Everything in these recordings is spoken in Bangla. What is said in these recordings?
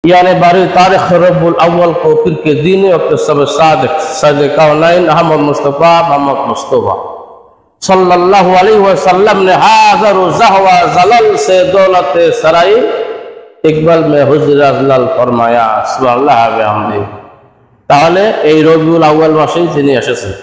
यानी 12 तारीख रब्बुल अव्वल को फिर के दीन वक्त सब सादिक सैयद कौनैन अहमद मुस्तफ़ा मोहम्मद मुस्तफ़ा सल्लल्लाहु अलैहि वसल्लम ने हाज़र ज़हवा ज़लल से दौलत सराई इकबाल में हुज़्र अज़लल फरमाया सुबहानाल्लाह व बिहम्दिही। তাহলে এই রবিউল আউয়াল মাসেই তিনি এসেছেন।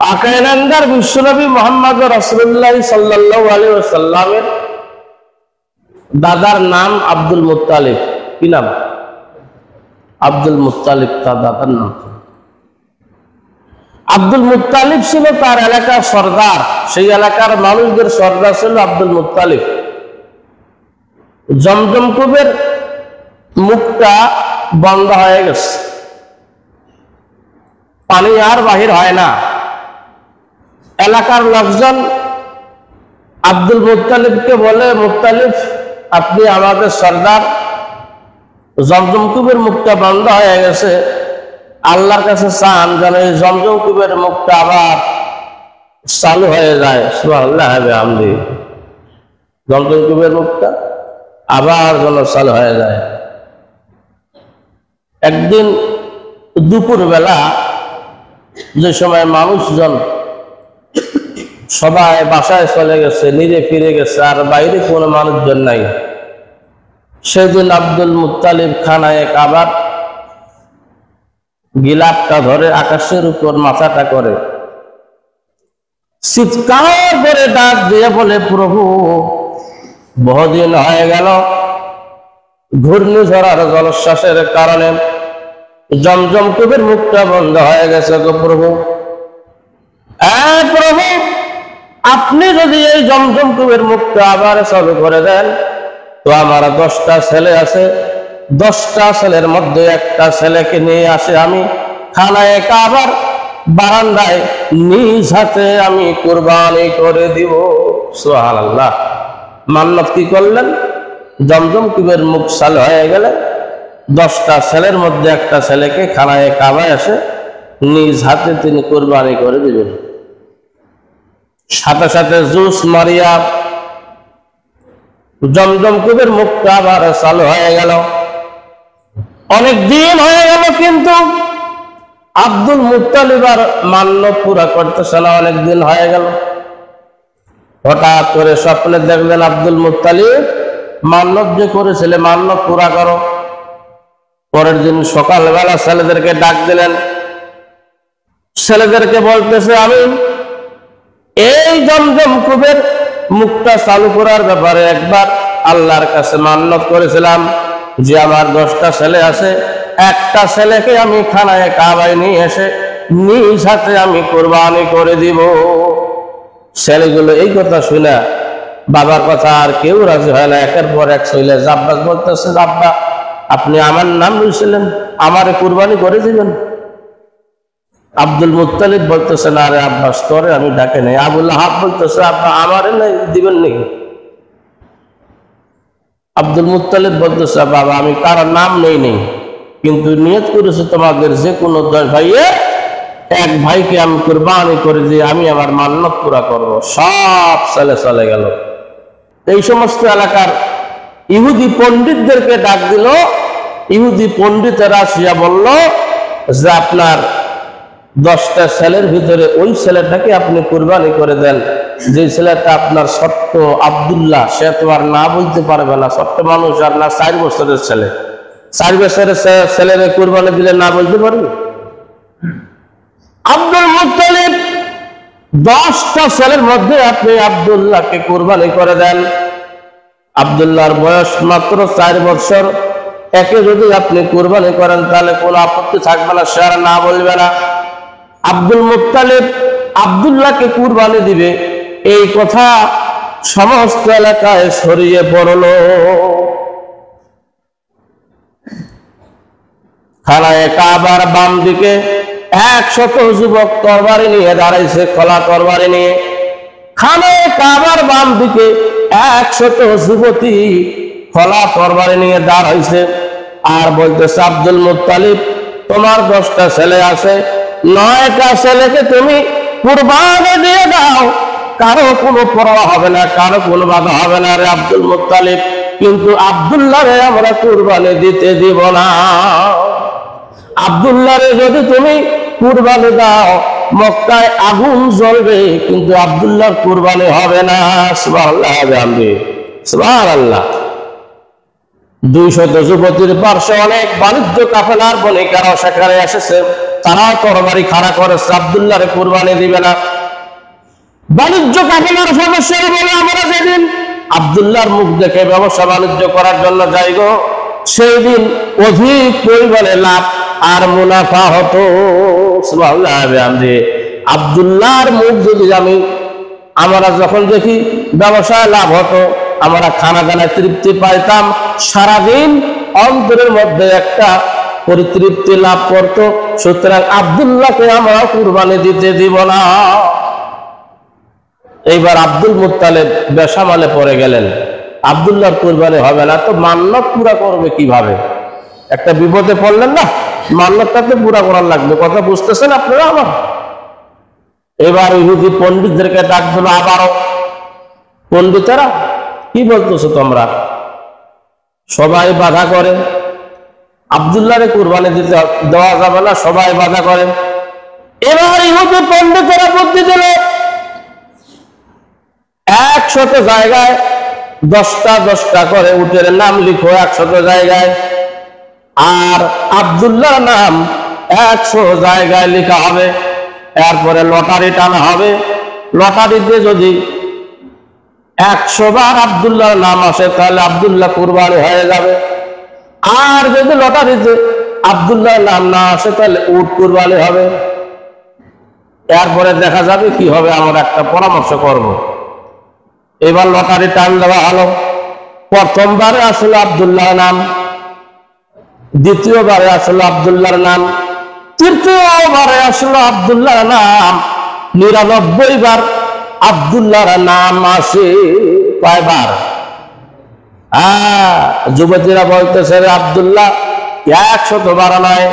আকায়নান্দার বিশ্বনবী মুহাম্মদ রাসূলুল্লাহ সাল্লাল্লাহু আলাইহি ওয়াসাল্লামের দাদার নাম আব্দুল মুত্তালিব। কি নাম? আব্দুল মুত্তালিব তার দাদার নাম। আব্দুল মুত্তালিব ছিল তার এলাকার সর্দার, সেই এলাকার মানুষদের সর্দার ছিল আব্দুল মুত্তালিব। জমজম কূপের মুখটা বন্ধ হয়ে গেছে, পানি আর বাহির হয় না। এলাকার লোকজন আব্দুল মুত্তালিবকে বলে, মুত্তালিব আপনি আমাদের সর্দার, জমজম কূপের মুখটা বন্ধ হয়ে গেছে, আল্লাহর কাছে চান যেন এই জমজম কূপের মুখটা আবার চালু হয়ে যায়। সুবহানাল্লাহ ওয়া বিহামদিহি। জমজম কূপের মুখটা আবার যেন চালু হয়ে যায়। একদিন দুপুর বেলা যে সময় মানুষজন সবাই বাসায় চলে গেছে, নিজে ফিরে গেছে, আর বাইরে কোনো মানুষজন নাই, সেদিন আব্দুল মুত্তালিব খানায়ে কাবার গিলাপটা ধরে আকাশের উপর মাথাটা করে চিৎকার করে ডাক দিয়ে বলে, প্রভু বহুদিন হয়ে গেল ঘূর্ণিঝড় আর জলোচ্ছ্বাসের কারণে জমজম কূপের মুখটা বন্ধ হয়ে গেছে গো প্রভু। প্রভু আপনি যদি এই জমজম কূপের মুখটা আবার চালু করে দেন তো আমার 10টা ছেলে আছে, 10টা ছেলের মধ্যে একটা ছেলেকে নিয়ে আসে আমি খানায়ে কাবার বারান্দায় নিজ হাতে আমি কুরবানি করে দিব। সুবহানাল্লাহ। মান্নত কি করলেন? জমজম কূপের মুখ চালু হয়ে গেলে 10টা ছেলের মধ্যে একটা ছেলেকে খানায়ে কাবায় এসে নিজ হাতে তিনি কুরবানি করে দিবেন। সাথে সাথে জুস মারিয়া জমজম কূপের মুখটা আবার চালু হয়ে গেল। অনেক দিন হয়ে গেল কিন্তু আব্দুল মুত্তালিব আর মান্নত পুরা করতেছে না, অনেক দিন হয়ে গেল। হঠাৎ করে স্বপ্নে দেখলেন আব্দুল মুত্তালিব মান্নত যে করেছিলে মান্নত পুরা করো। পরের দিন সকালবেলা ছেলেদেরকে ডাক দিলেন, ছেলেদেরকে বলতেছে আমি এই জমজম কূপের মুখটা চালু করার ব্যাপারে একবার আল্লাহর কাছে মান্নত করেছিলাম যে আমার 10টা ছেলে আছে, একটা ছেলেকে আমি খানায়ে কাবায় নিয়ে এসে নিজ হাতে আমি কুরবানি করে দিব। ছেলেগুলো এই কথা শুনে বাবার কথা আর কেউ রাজি হয় না, একের পর এক ছেলে আব্বাস বলতেছে, আব্বা আপনি আমার নাম বলছিলেন, আমারে কুরবানি করে দিবেন। আব্দুল মুত্তালিব বলতেছে, না রে আব্বাস তোরে আমি ডাকে নাই। আবুল আহাব বলতেছে, আব্বা আমারে নাই দিবেন নাকি? আব্দুল মুত্তালিব বলতেছে, বাবা আমি কারো নাম নেই, কিন্তু নিয়ত করেছে তোমাদের যে কোনো 10 ভাইয়ে এক ভাইকে আমি কুরবানি করে দিয়ে আমি আমার মান্নত পুরা করব। সব ছেলে চলে গেল। এই সমস্ত এলাকার ইহুদি পণ্ডিতদেরকে ডাক দিল। ইহুদি পণ্ডিতেরা আসিয়া বলল যে আপনার 10টা ছেলের ভিতরে ওই ছেলেটাকে আপনি কুরবানি করে দেন, যে ছেলেটা আপনার ছোট্ট আব্দুল্লাহ, সে তো আর না বলতে পারবে না, ছোট্ট মানুষ, আর না 4 বছরের ছেলে। 4 বছরের ছেলের কুরবানি দিলে না বলতে পারবে? আব্দুল মুত্তালিব 10টা ছেলের মধ্যে আপনি আব্দুল্লাহকে কুরবানি করে দেন। আব্দুল্লাহর বয়স মাত্র 4 বছর, একে যদি আপনি কুরবানি করেন তাহলে কোনো আপত্তি থাকবে না, সে আর না বলবে না। আব্দুল মুত্তালিব আব্দুল্লাহকে কুরবানি দিবে, এই কথা সমস্ত এলাকায় ছড়িয়ে পড়ল। খানায়ে কাবার বাম দিকে 100 যুবক তরবারি নিয়ে দাঁড়াইছে, খোলা তরবারি নিয়ে। খানায়ে কাবার বাম দিকে 100 যুবতী খোলা তরবারি নিয়ে দাঁড়াইছে আর বলতেছে, আব্দুল মুত্তালিব তোমার 10টা ছেলে আছে, 9টা ছেলেকে তুমি কুরবানি দিয়ে দাও, কারো কোনো পরোয়া হবে না, কারো কোনো বাধা হবে না। রে আব্দুল মুত্তালিব কিন্তু আব্দুল্লাহরে আমরা কুরবানি দিতে দিব না। আব্দুল্লাহরে যদি তুমি কুরবানি দাও মক্কায় আগুন জ্বলবে, কিন্তু আব্দুল্লাহর কুরবানি হবে না। সুবহানাল্লাহ, সুবহানাল্লাহ। 200 যুবতীর পার্শ্বে অনেক বাণিজ্য কাফেলার বণিকেরাও সেখানে এসেছে, তারাও তরবারি খাড়া করেছে, আব্দুল্লাহরে কুরবানি দিবে না। বাণিজ্য কাফেলার সদস্যরা বলে, আমরা যেদিন আব্দুল্লাহর মুখ দেখে ব্যবসা বাণিজ্য করার জন্য যাই গো, সেই দিন অধিক পরিমাণে লাভ আর মুনাফা হতো। সুবহানাল্লাহ। আব্দুল্লাহর মুখ যদি আমরা যখন দেখি ব্যবসায় লাভ হতো, আমরা খানা দানায় তৃপ্তি পাইতাম, সারাদিন অন্তরের মধ্যে একটা পরিতৃপ্তি লাভ করতো। সুতরাং আব্দুল্লাহকে আমরা কুরবানি দিতে দিব না। এইবার আব্দুল মুত্তালিব বেসামালে পড়ে গেলেন, আব্দুল্লাহর কুরবানি হবে না, তো মান্নত পুরা করবে কিভাবে? একটা বিপদে পড়লেন না, মান্নতটা তো পুরা করার লাগবে। কথা বুঝতেছেন আপনারা আমার? এবার ইহুদি পণ্ডিতদেরকে ডাক দিল, আবারও পণ্ডিতেরা কি বলতেছো তোমরা? সবাই বাধা করে, আব্দুল্লাহরে কুরবানি দিতে দেওয়া যাবে না, সবাই বাধা করে। এবার ইহুদি পণ্ডিতেরা বুদ্ধি দিল, 100 জায়গায় 10টা করে উটের নাম লিখো 100 জায়গায়, আর আব্দুল্লাহর নাম 100 জায়গায় লেখা হবে। এরপরে লটারি টানা হবে, লটারিতে যদি 100 বার আব্দুল্লাহর নাম আসে তাহলে আব্দুল্লাহ কুরবানি হয়ে যাবে, আর যদি লটারিতে আব্দুল্লাহর নাম না আসে তাহলে উট কুরবানি হবে। এরপরে দেখা যাবে কি হবে, আমরা একটা পরামর্শ করব। এবার লটারি টান দেওয়া হলো, প্রথমবারে আসলে আব্দুল্লাহর নাম, দ্বিতীয়বারে আসলে আব্দুল্লাহর নাম, তৃতীয়বারে আসলে আব্দুল্লাহর নাম। 99 বার আব্দুল্লাহর নাম আসে। কয়বার? যুবতীরা বলতেছে, আব্দুল্লাহ 112 নয়,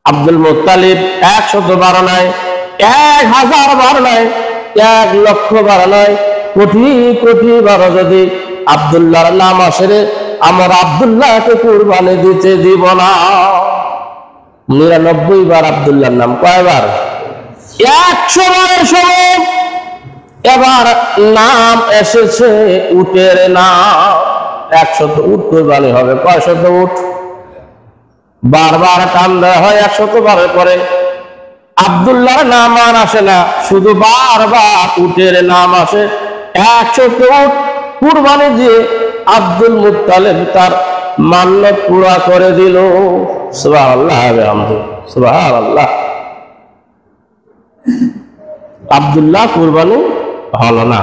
আব্দুল মুত্তালিব 112 নয়, 1000 বার নয়, 1,00,000 বার নয়, কোটি কোটি বার যদি আব্দুল্লাহর নাম আসে রে, আমরা আব্দুল্লাহকে কুরবানি দিতে দিব না। 99 বার আব্দুল্লাহর নাম। কয়বার? 100 বারের সময় এবার নাম এসেছে উটের নাম। 100 উট কুরবানি হবে। 100 উট? বারবার টান দেওয়া হয় 100 বারের পরে, আব্দুল্লাহর নাম আর আসে না, শুধু বারবার উটের নাম আসে। 100 উট কুরবানি দিয়ে আব্দুল মুত্তালিব তার মান্নত পুরা করে দিল। সুবহানাল্লাহ, সুবহানাল্লাহ। আব্দুল্লাহ কুরবানি হলো না।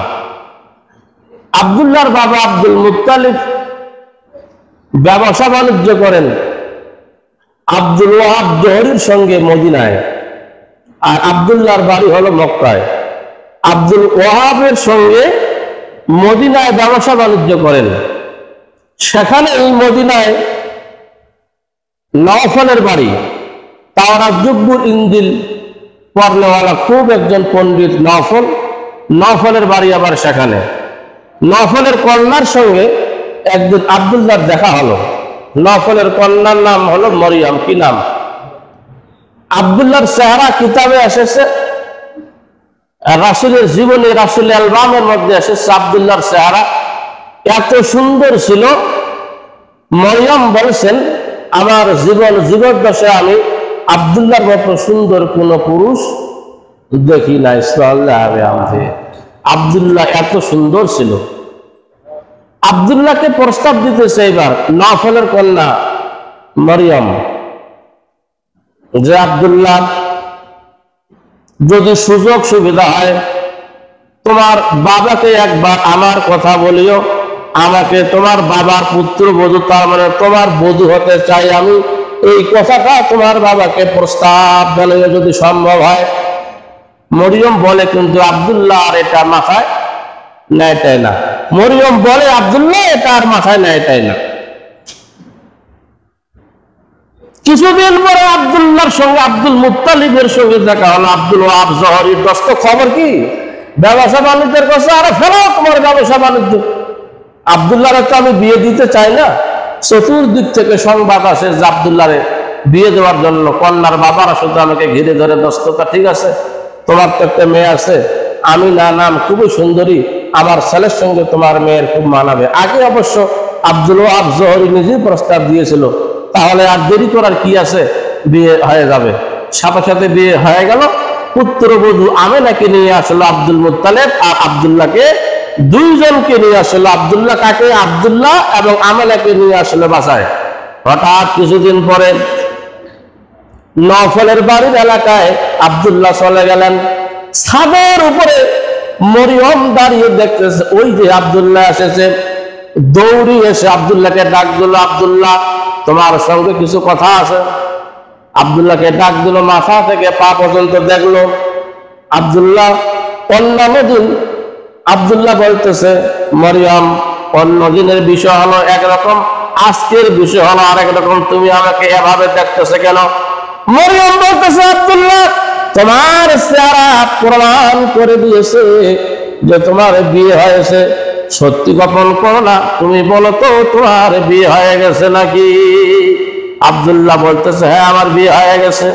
আব্দুল্লাহর বাবা আব্দুল মুত্তালিব ব্যবসা বাণিজ্য করেন আব্দুল ওয়াহাব জহরির সঙ্গে মদিনায়, আর আব্দুল্লাহর বাড়ি হলো মক্কায়। আব্দুল ওয়াহাবের সঙ্গে মদিনায় ব্যবসা বাণিজ্য করেন। সেখানে এই মদিনায় নওফলের বাড়ি, তাওরাত জুব্বুর ইনজিল পড়নেওয়ালা খুব একজন পণ্ডিত নওফল, নওফলের বাড়ি আবার সেখানে। নওফলের কন্যার সঙ্গে একদিন আব্দুল্লাহর দেখা হলো। নওফলের কন্যার নাম হলো মরিয়ম। কি নাম? আব্দুল্লাহর চেহারা কিতাবে এসেছে, রাসূলের জীবনী, রাসূলের অ্যালবামের মধ্যে এসেছে। আব্দুল্লাহর চেহারা এত সুন্দর ছিল, মরিয়ম বলছেন, আমার জীবদ্দশায় আমি আব্দুল্লাহর মতো সুন্দর কোন পুরুষ দেখি নাই। আব্দুল্লাহ এত সুন্দর ছিল। আব্দুল্লাহকে প্রস্তাব দিতেছে এবার নওফলের কন্যা মরিয়ম, যে আব্দুল্লাহ, যদি সুযোগ সুবিধা হয় তোমার বাবাকে একবার আমার কথা বলিও, আমাকে তোমার বাবার পুত্রবধূ, তার মানে তোমার বধূ হতে চাই আমি। এই কথাটা তোমার বাবাকে প্রস্তাব জানিয়ে যদি সম্ভব হয়। মরিয়ম বলে, কিন্তু আব্দুল্লাহ আর এটা মাথায় নেয়টাই না। মরিয়ম বলে, আব্দুল্লাহ এটা আর মাথায় নেয়টাই না। কিছুদিন পরে আব্দুল্লাহর সঙ্গে আব্দুল মুত্তালিবের সঙ্গে দেখা হলো। আব্দুল ওয়াহাব জহরির দোস্ত, খবর কি? ব্যবসা বাণিজ্যের কথা। আরে ফেরো তোমার ব্যবসা বাণিজ্য। আব্দুল্লাহরে তো আমি বিয়ে দিতে চাই না। চতুর্দিক থেকে সংবাদ আসে যে আব্দুল্লাহরে বিয়ে দেওয়ার জন্য কন্যার বাবারা শুধু আমাকে ঘিরে ধরে, দস্ততা ঠিক আছে, তোমার তো একটা মেয়ে আছে, আমি নাম খুবই সুন্দরী, আমার ছেলের সঙ্গে তোমার মেয়ের খুব মানাবে। আগে অবশ্য আব্দুল ওয়াহাব জোহরি নিজেই প্রস্তাব দিয়েছিল, তাহলে আর দেরি করার কি আছে, বিয়ে হয়ে যাবে। সাথে সাথে বিয়ে হয়ে গেল। পুত্রবধূ আমেনাকে নিয়ে আসলো আব্দুল মুত্তালিব, আর আব্দুল্লাহকে দুইজনকে নিয়ে আসলো। আব্দুল্লাহ কাকে? আব্দুল্লাহ এবং আমেনাকে নিয়ে আসলো বাসায়। হঠাৎ কিছুদিন পরে নফলের বাড়ির এলাকায় আব্দুল্লাহ চলে গেলেন। ছাদের উপরে মরিয়ম দাঁড়িয়ে দেখতেছে, ওই যে আব্দুল্লাহ এসেছে। দৌড়ি এসে আব্দুল্লাহকে ডাক দিল, আব্দুল্লাহ তোমার সঙ্গে কিছু কথা আছে। আব্দুল্লাহকে ডাক দিল, মাথা থেকে পা পর্যন্ত দেখলো। আব্দুল্লাহ অন্যান্য দিন আব্দুল্লাহ বলতেছে, মরিয়ম অন্য দিনের বিষয় হলো একরকম, আজকের বিষয় হলো আরেক রকম, তুমি আমাকে এভাবে দেখতেছে কেন? মরিয়ম বলতেছে, আব্দুল্লাহ তোমার চেহারা প্রমাণ করে দিয়েছে যে তোমার বিয়ে হয়েছে, সত্যি গোপন করো না, তুমি বলো তো তোমার বিয়ে হয়ে গেছে নাকি? আব্দুল্লাহ বলতেছে, হ্যাঁ আমার বিয়ে হয়ে গেছে।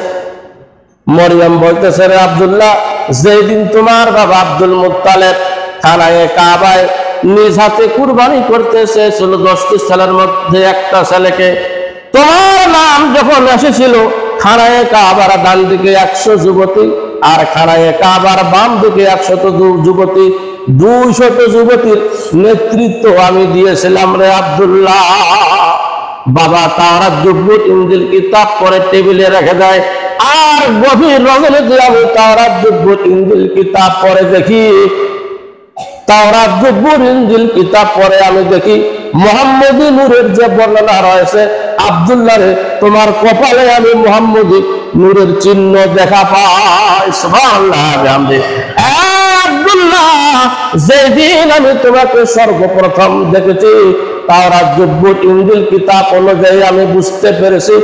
মরিয়ম বলতেছে, রে আব্দুল্লাহ, যেদিন তোমার বাবা আব্দুল মুত্তালিব খানায়ে কাবায় নিজ হাতে কুরবানি করতে চেয়েছিল 10টি ছেলের মধ্যে একটা ছেলেকে, তোমার নাম যখন এসেছিল খানায়ে কাবার ডান দিকে 100 যুবতী আর খানায়ে কাবার বাম দিকে 100 যুবতী, 200 যুবতীর নেতৃত্ব আমি দিয়েছিলাম রে আব্দুল্লাহ। বাবা তাওরাত জুব্বুর ইনজিল কিতাব পরে টেবিলে রেখে দেয়, আর গভীর রজনীতে আমি তাওরাত জুব্বুর ইনজিল কিতাব পরে দেখি, তাওরাত জুব্বুর ইনজিল কিতাব পরে আমি দেখি মুহাম্মদী নূরের যে বর্ণনা রয়েছে, আব্দুল্লাহ রে তোমার কপালে আমি মুহাম্মদী নূরের চিহ্ন দেখা পাই। সুবহানাল্লাহ বিহামদিহি। আব্দুল্লাহ, যেদিন আমি তোমাকে সর্বপ্রথম দেখেছি তাওরাত জুব্বুর ইনজিল কিতাব অনুযায়ী আমি বুঝতে পেরেছি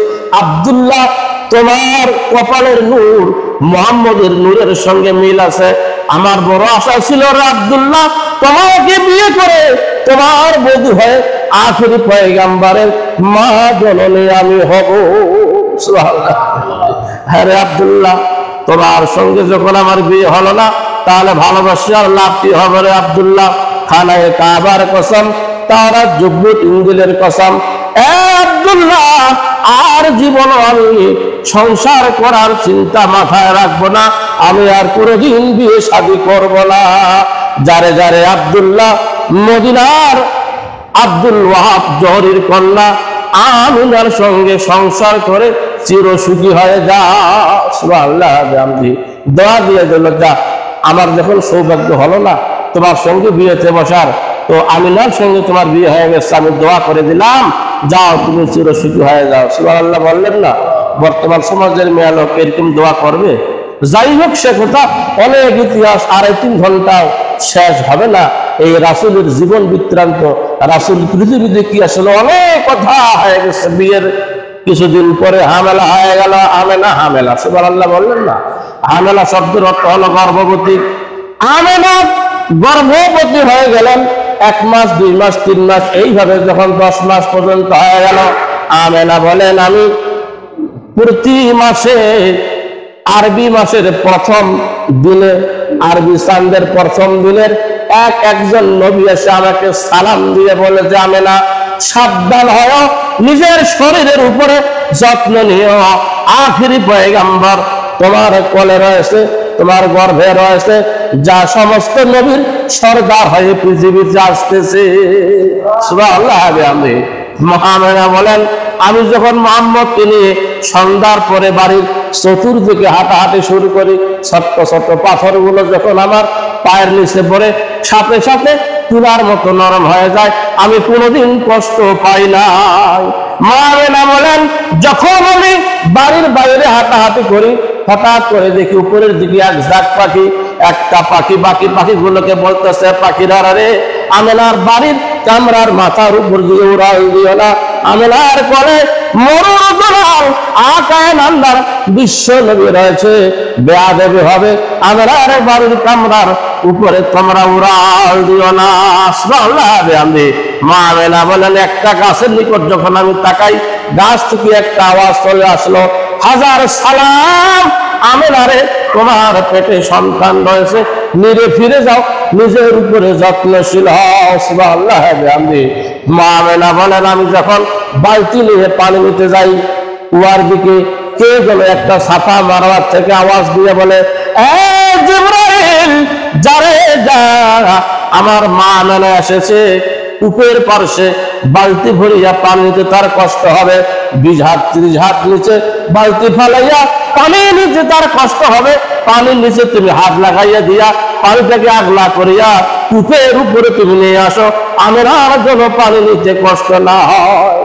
আব্দুল্লাহ তোমার কপালের নূর মুহাম্মদের নূরের সঙ্গে মিল আছে। আমার বড় আশা ছিল রে আব্দুল্লাহ, তোমাকে বিয়ে করে তোমার বধূ হয়ে আখিরি পয়গম্বরের মা জননী আমি হব। সুবহানাল্লাহ। হ্যাঁ রে আব্দুল্লাহ, তোমার সঙ্গে যখন আমার বিয়ে হলো না, তাহলে ভালোবাসার লাভ কি হবে রে আব্দুল্লাহ? খানায়ে কাবার কসম, তাওরাত জুব্বুর ইনজিলের কসম, আব্দুল্লাহ আর জীবন আমি সংসার করার চিন্তা মাথায় রাখবো না, আমি আর কোনোদিন বিয়ে শাদী করব না। যারে যারে আব্দুল্লাহ মদিনার আব্দুল ওয়াহাব জহরির কন্যা আমিনার সঙ্গে সংসার করে চিরসুখী হয়ে যা। সুবহানাল্লাহ বিহামদিহি। দোয়া দিয়ে দিল, যা আমার যখন সৌভাগ্য হলো না তোমার সঙ্গে বিয়েতে বসার, তো আমিনার সঙ্গে তোমার বিয়ে হয়ে গেছে, আমি দোয়া করে দিলাম, যাও তুমি চিরসুখী হয়ে যাও। সুবহানাল্লাহ বললেন না? বর্তমান সমাজের মেয়ে লোক এরকম দোয়া করবে? যাই হোক, সে কথা অনেক ইতিহাস, 2.5-3 ঘন্টাও শেষ হবে না। এই রাসূলের জীবন বৃত্তান্ত, রাসূল পৃথিবীতে কি আসলে অনেক কথা হয়ে গেছে। বিয়ের কিছুদিন পরে হামেলা হয়ে গেল, আমেনা হামেলা। সুবহানাল্লাহ বললেন না? হামেলা শব্দের অর্থ হলো গর্ভবতী। আমেনা গর্ভবতী হয়ে গেলেন। 1 মাস 2 মাস 3 মাস এইভাবে যখন 10 মাস পর্যন্ত হয়ে গেল, আমেনা বলেন আমি প্রতি মাসে আরবি মাসের প্রথম দিনে, আরবি চাঁদের প্রথম দিনের একজন নবী এসে আমাকে সালাম দিয়ে বলে যে, আমেনা সাবধান হও, নিজের শরীরের উপরে যত্ন নিও, আখিরি পয়গম্বর তোমার কোলে রয়েছে, তোমার গর্ভে রয়েছে, যা সমস্ত নবীর সরদার হয়ে পৃথিবীতে আসতেছে। সুবহানাল্লাহ বিহামদিহি। আমেনা বলেন, আমি যখন মুহাম্মদকে নিয়ে সন্ধ্যার পরে বাড়ির চতুর্দিকে হাঁটাহাঁটি শুরু করি, ছোট্ট ছোট্ট পাথরগুলো যখন আমার পায়ের নিচে পড়ে সাথে সাথে তুলার মতো নরম হয়ে যায়, আমি কোনোদিন কষ্ট পাই নাই। মা আমেনা বলেন, যখন আমি বাড়ির বাইরে হাঁটাহাঁটি করি, হঠাৎ করে দেখি উপরের দিকে এক ঝাঁক পাখি, একটা পাখি বাকি পাখিগুলোকে বলতেছে, পাখিরা রে আমেনার বাড়ির কামরার মাথার উপর দিয়ে উড়াল দিও না, আমেনার কোলে মরুর দলাল আকায় নান্দার বিশ্ব নবী রয়েছে, বেয়াদবি হবে, আমেনার বাড়ির কামরার উপরে তোমরা উড়াল দিও না। সুবহানাল্লাহ বিহামদিহি। মা আমেনা বলেন একটা গাছের নিকট যখন আমি তাকাই, গাছ থেকে একটা আওয়াজ চলে আসলো, হাজার সালাম আমেনারে, তোমার পেটে সন্তান রয়েছে, নিরে ফিরে যাও, নিজের উপরে যত্নশীল হও। সুবহানাল্লাহ। মা আমেনা বলেন আমি যখন বালতি নিয়ে পানি নিতে যাই, কুয়ার দিকে কে যেন একটা সাফা মারওয়ার থেকে আওয়াজ দিয়ে বলে, জিবরাইল যারে যা, আমার মা আমেনা এসেছে, কূপের পার্শ্বে বালতি ভরিয়া পানি নিতে তার কষ্ট হবে, 20 হাত 30 হাত নিচে বালতি ফেলাইয়া পানি নিচে তার কষ্ট হবে, পানির নিচে তুমি হাত লাগাইয়া দিয়া পানিটাকে আগলা করিয়া কূপের উপরে তুমি নিয়ে আসো, আমার যেন পানি নিতে কষ্ট না হয়।